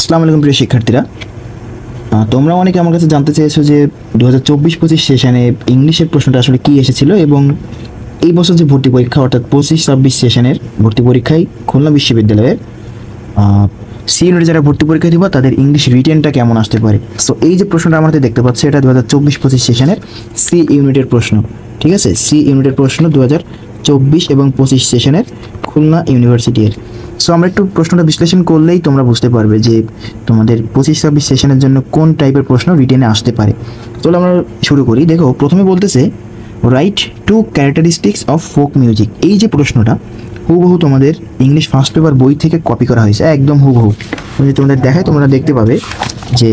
আসসালামু আলাইকুম প্রিয় শিক্ষার্থীরা, তোমরা অনেকে আমার কাছে জানতে চেয়েছো যে 2024-25 সেশনে ইংলিশের প্রশ্নটা আসলে কী এসেছিল এবং এই বছর যে ভর্তি পরীক্ষা অর্থাৎ 25-26 সেশনের ভর্তি পরীক্ষায় খুলনা বিশ্ববিদ্যালয়ের সি ইউনিটে যারা ভর্তি পরীক্ষা দিব তাদের ইংলিশ রিটেনটা কেমন আসতে পারে। সো এই যে প্রশ্নটা আমাদের দেখতে পাচ্ছি এটা 2024-25 সেশনের সি ইউনিটের প্রশ্ন। ঠিক আছে, সি ইউনিটের প্রশ্ন 2024 এবং 25 সেশনের খুলনা ইউনিভার্সিটির। সো আমরা একটু প্রশ্নটা বিশ্লেষণ করলেই তোমরা বুঝতে পারবে যে তোমাদের 25-26 সেশনের জন্য কোন টাইপের প্রশ্ন রিটেনে আসতে পারে। চলো আমরা শুরু করি। দেখো, প্রথমে বলতেছে right two characteristics of folk music. এই যে প্রশ্নটা হুবহু তোমাদের ইংলিশ ফার্স্ট পেপার বই থেকে কপি করা হয়েছে, একদম হুবহু। যদি তোমাদের দেখায় তোমরা দেখতে পাবে যে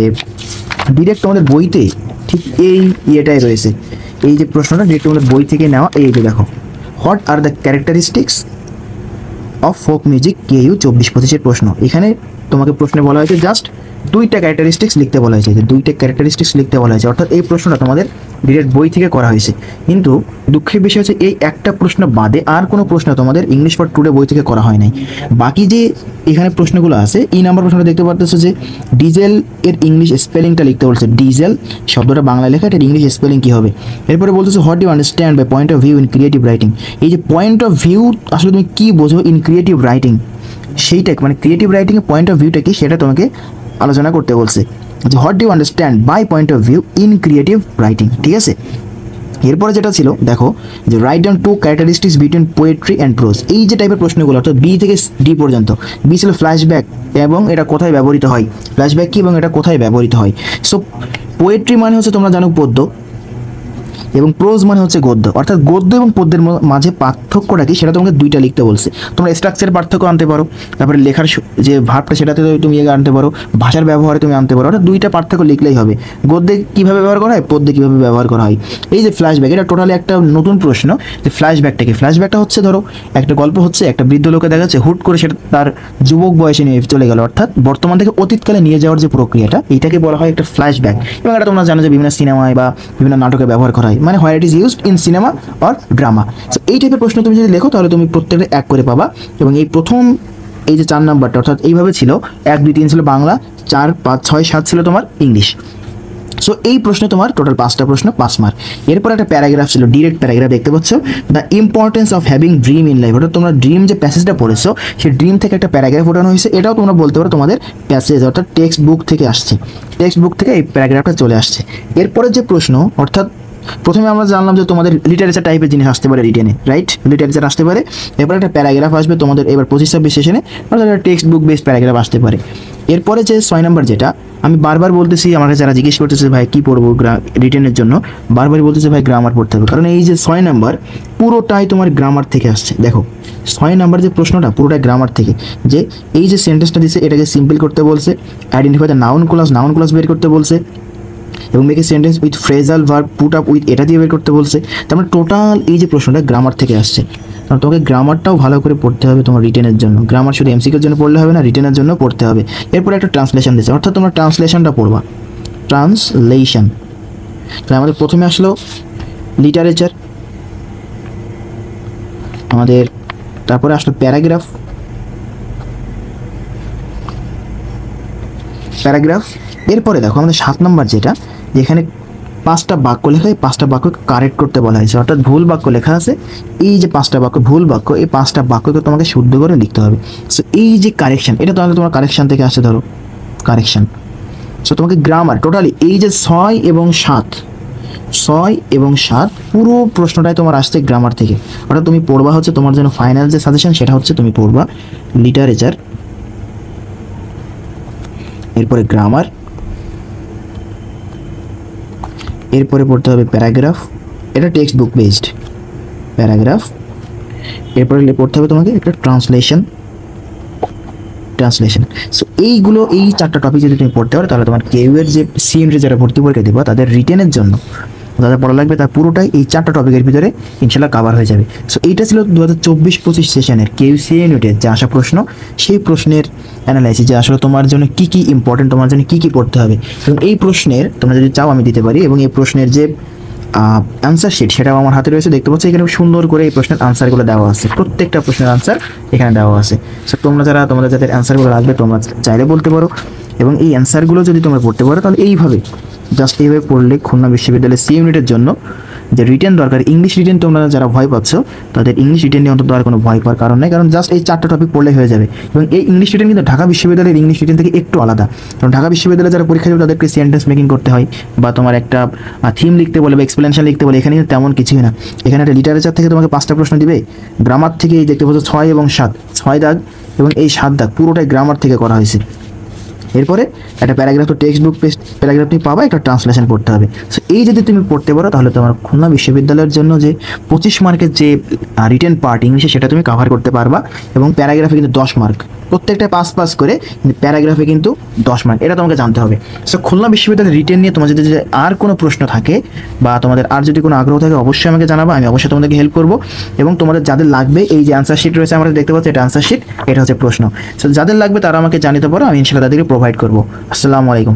ডিরেক্ট তোমাদের বইতে ঠিক এই ইয়েটাই রয়েছে। এই যে প্রশ্নটা ডিরেক্ট তোমাদের বই থেকে নেওয়া। এই যে দেখো, what are the characteristics of folk music কেইউ 24-25 প্রশ্ন। এখানে তোমাকে প্রশ্নে বলা হয়েছে জাস্ট দুইটা ক্যারেক্টারিস্টিক্স লিখতে বলা হয়েছে, যে দুইটা ক্যারেক্টারিস্টিক্স লিখতে বলা হয়েছে, অর্থাৎ এই প্রশ্নটা তোমাদের ডিরেক্ট বই থেকে করা হয়েছে। কিন্তু দুঃখের বিষয় হচ্ছে এই একটা প্রশ্ন বাদে আর কোনো প্রশ্ন তোমাদের ইংলিশ ফর টুডে বই থেকে করা হয় নাই। বাকি যে এখানে প্রশ্নগুলো আছে, এই নাম্বার প্রশ্নটা দেখতে পারতেছো যে ডিজেল এর ইংলিশ স্পেলিংটা লিখতে বলছে। ডিজেল শব্দটা বাংলায় লেখা, এটার ইংলিশ স্পেলিং কী হবে। এরপরে বলতেছে what do understand by point of view in creative writing. এই যে পয়েন্ট অফ ভিউ আসলে তুমি কী বোঝো ইন ক্রিয়েটিভ রাইটিং, সেইটা মানে ক্রিয়েটিভ রাইটিংয়ের পয়েন্ট অফ ভিউটা কি সেটা তোমাকে আলোচনা করতে বলছে, যে what do understand by point of view in creative writing. ঠিক আছে, এরপরে যেটা ছিল দেখো, যে write down two characteristics between poetry and prose. এই যে টাইপের প্রশ্নগুলো অর্থাৎ বি থেকে ডি পর্যন্ত। বি ছিল ফ্ল্যাশব্যাক এবং এটা কোথায় ব্যবহৃত হয়, ফ্ল্যাশব্যাক কি এবং এটা কোথায় ব্যবহৃত হয়। সো পোয়েট্রি মানে হচ্ছে তোমরা জানো পদ্য, এবং প্রোজ মানে হচ্ছে গদ্য। অর্থাৎ গদ্য এবং পদ্যের মাঝে পার্থক্যটা কি সেটা তোমাকে দুইটা লিখতে বলছে। তোমরা স্ট্রাকচারের পার্থক্য আনতে পারো, তারপরে লেখার যে ভাবটা সেটাতে তুমি আনতে পারো, ভাষার ব্যবহারে তুমি আনতে পারো। অর্থাৎ দুইটা পার্থক্য লিখলেই হবে। গদ্যে কীভাবে ব্যবহার করা হয়, পদ্যে কীভাবে ব্যবহার করা হয়। এই যে ফ্ল্যাশব্যাক, এটা টোটালি একটা নতুন প্রশ্ন। যে ফ্ল্যাশব্যাকটা কি, ফ্ল্যাশব্যাকটা হচ্ছে ধরো একটা গল্প হচ্ছে, একটা বৃদ্ধ লোকে দেখা যাচ্ছে হুট করে সেটা তার যুবক বয়সে নিয়ে চলে গেল, অর্থাৎ বর্তমান থেকে অতীতকালে নিয়ে যাওয়ার যে প্রক্রিয়াটা, এইটাকে বলা হয় একটা ফ্ল্যাশব্যাক। এবং এটা তোমরা জানো যে বিভিন্ন সিনেমায় বা বিভিন্ন নাটকে ব্যবহার করা হয়, মানে হয় it is used in cinema or drama. So এই টাইপের প্রশ্ন তুমি যদি লেখো তাহলে তুমি প্রত্যেকটা এক করে পাবা। এবং এই প্রথম এই যে 4 নাম্বারটা অর্থাৎ এইভাবে ছিল, 1, 2, 3 ছিল বাংলা, 4, 5, 6, 7 ছিল তোমার ইংলিশ। সো এই প্রশ্নে তোমার টোটাল 5টা প্রশ্ন, 5 মার্ক। এরপর একটা প্যারাগ্রাফ ছিল, ডিরেক্ট প্যারাগ্রাফ দেখতে পাচ্ছ, the importance of having dream in life. অর্থাৎ তোমরা ড্রিম যে প্যাসেজটা পড়েছো সেই ড্রিম থেকে একটা প্যারাগ্রাফ ওঠানো হয়েছে। এটাও তোমরা বলতে পারো তোমাদের প্যাসেজ অর্থাৎ টেক্সট বুক থেকে আসছে, টেক্সট বুক থেকে এই প্যারাগ্রাফটা চলে আসছে। এরপরে যে প্রশ্ন অর্থাৎ প্রথমে আমরা জানলাম যে তোমাদের লিটারেচার টাইপের জিনিস আসতে পারে রিটেনে, রাইট, লিটারেচার আসতে পারে। এরপর একটা প্যারাগ্রাফ আসবে তোমাদের এবার 25-26 সেশনে, অর্থাৎ একটা টেক্সট বুক বেস প্যারাগ্রাফ আসতে পারে। এরপরে যে 6 নাম্বার, যেটা আমি বারবার বলতেছি, আমাকে যারা জিজ্ঞেস করতেছে ভাই কী পড়বো রিটেনের জন্য, বারবারই বলতেছে ভাই গ্রামার পড়তে হবে, কারণ এই যে 6 নাম্বার পুরোটাই তোমার গ্রামার থেকে আসছে। দেখো 6 নাম্বার যে প্রশ্নটা পুরোটাই গ্রামার থেকে। যে এই যে সেন্টেন্সটা দিচ্ছে এটাকে সিম্পল করতে বলছে, আইডেন্টিফাই দ্য নাউন ক্লজ বের করতে বলছে, এবং make a sentence with phrasal verb put up with, এটা দিয়ে বের করতে বলছে। তার মানে টোটাল এই যে প্রশ্নটা গ্রামার থেকে আসছে। কারণ তোমাকে গ্রামারটাও ভালো করে পড়তে হবে তোমার রিটেনের জন্য। গ্রামার শুধু এমসিকিউর জন্য পড়লে হবে না, রিটেনের জন্য পড়তে হবে। এরপরে একটা ট্রান্সলেশন দিচ্ছে, অর্থাৎ তোমরা ট্রান্সলেশনটা পড়বা, ট্রান্সলেশন। তাহলে আমাদের প্রথমে আসলো লিটারেচার আমাদের, তারপরে আসলো প্যারাগ্রাফ, এরপরে দেখো আমাদের 7 নম্বর যেটা, যেখানে 5টা বাক্য লেখা, এই 5টা বাক্য কারেক্ট করতে বলা হয়েছে। অর্থাৎ ভুল বাক্য লেখা আছে, এই যে 5টা বাক্য ভুল বাক্য, এই 5টা বাক্যকে তোমাকে শুদ্ধ করে লিখতে হবে। সো এই যে কারেকশন, এটা তাহলে তোমার কারেকশন থেকে আসছে, ধরো কারেকশন। সো তোমাকে গ্রামার টোটালি এই যে 6 এবং 7 পুরো প্রশ্নটাই তোমার আসছে গ্রামার থেকে। অর্থাৎ তুমি পড়বা হচ্ছে তোমার জন্য ফাইনাল যে সাজেশন সেটা হচ্ছে তুমি পড়বা লিটারেচার, এরপরে গ্রামার, এরপরে পড়তে হবে প্যারাগ্রাফ, এটা টেক্সট বুক বেসড প্যারাগ্রাফ। এরপরে পড়তে হবে তোমাকে একটা ট্রান্সলেশন। সো এইগুলো, এই 4টা টপিক যদি তুমি পড়তে পারো তাহলে তোমার কেইউ এর যে সি ইউনিটে যারা ভর্তি পরীক্ষা দেবা তাদের রিটেনের জন্য যারা পড়া লাগবে তার পুরোটাই এই 4টা টপিকের ভিতরে ইনশাল্লাহ কাভার হয়ে যাবে। সো এইটা ছিল 2024-25 সেশনের কেইউ সি ইউনিটের যে আসা প্রশ্ন, সেই প্রশ্নের অ্যানালাইসিস, যে আসলে তোমার জন্য কী কী ইম্পর্টেন্ট, তোমার জন্য কী কী পড়তে হবে। এবং এই প্রশ্নের তোমরা যদি চাও আমি দিতে পারি, এবং এই প্রশ্নের যে অ্যান্সার শিট সেটাও আমার হাতে রয়েছে, দেখতে পাচ্ছি এখানে সুন্দর করে এই প্রশ্নের আনসারগুলো দেওয়া আছে, প্রত্যেকটা প্রশ্নের আনসার এখানে দেওয়া আছে। সো তোমরা যারা তোমাদের যাদের অ্যান্সারগুলো লাগবে তোমরা চাইলে বলতে পারো। এবং এই অ্যান্সারগুলো যদি তোমরা পড়তে পারো তাহলে এইভাবে জাস্ট এইভাবে পড়লে খুলনা বিশ্ববিদ্যালয়ের সি ইউনিটের জন্য যে রিটেন দরকার, ইংলিশ রিটেন তোমরা যারা ভয় পাচ্ছ তাদের ইংলিশ রিটেন নিয়ে অন্তত আর কোনো ভয় পাওয়ার কারণ নেই, কারণ জাস্ট এই 4টা টপিক পড়লে হয়ে যাবে। এবং এই ইংলিশ রিটেন কিন্তু ঢাকা বিশ্ববিদ্যালয়ের ইংলিশ রিটেন থেকে একটু আলাদা, কারণ ঢাকা বিশ্ববিদ্যালয়ে যারা পরীক্ষা দেবে তাদেরকে সেন্টেন্স মেকিং করতে হয় বা তোমার একটা থিম লিখতে বলে বা এক্সপ্লেনেশন লিখতে বলে। এখানে কিন্তু তেমন কিছুই না। এখানে একটা লিটারেচার থেকে তোমাকে 5টা প্রশ্ন দিবে, গ্রামার থেকে এই দেখতে পাচ্ছ 6 এবং 7, 6 দাগ এবং এই 7 দাগ পুরোটাই গ্রামার থেকে করা হয়েছে। এরপরে একটা প্যারাগ্রাফ, তো টেক্সট বুক প্যারাগ্রাফ তুমি পাবা, একটা ট্রান্সলেশন পড়তে হবে। সো এই যদি তুমি পড়তে পারো তাহলে তোমার খুলনা বিশ্ববিদ্যালয়ের জন্য যে 25 মার্কের যে রিটেন পার্ট ইংলিশে সেটা তুমি কভার করতে পারবা। এবং প্যারাগ্রাফে কিন্তু 10 মার্ক, প্রত্যেকটা পাস করে, কিন্তু প্যারাগ্রাফে কিন্তু 10 মার্ক, এটা তোমাকে জানতে হবে। সো খুলনা বিশ্ববিদ্যালয়ের রিটেন নিয়ে তোমার যদি আর কোনো প্রশ্ন থাকে বা তোমাদের আর যদি কোনো আগ্রহ থাকে অবশ্যই আমাকে জানাবা, আমি অবশ্যই তোমাদেরকে হেল্প করবো। এবং তোমাদের যাদের লাগবে এই যে অ্যান্সার শিট রয়েছে আমাদের দেখতে পাচ্ছি, এটা অ্যান্সার শিট, এটা হচ্ছে প্রশ্ন। সো যাদের লাগবে তারা আমাকে জানিতে পারো, আমি ইনশাআল্লাহ তাদেরকে প্রোভাইড করবো। আসসালামু আলাইকুম।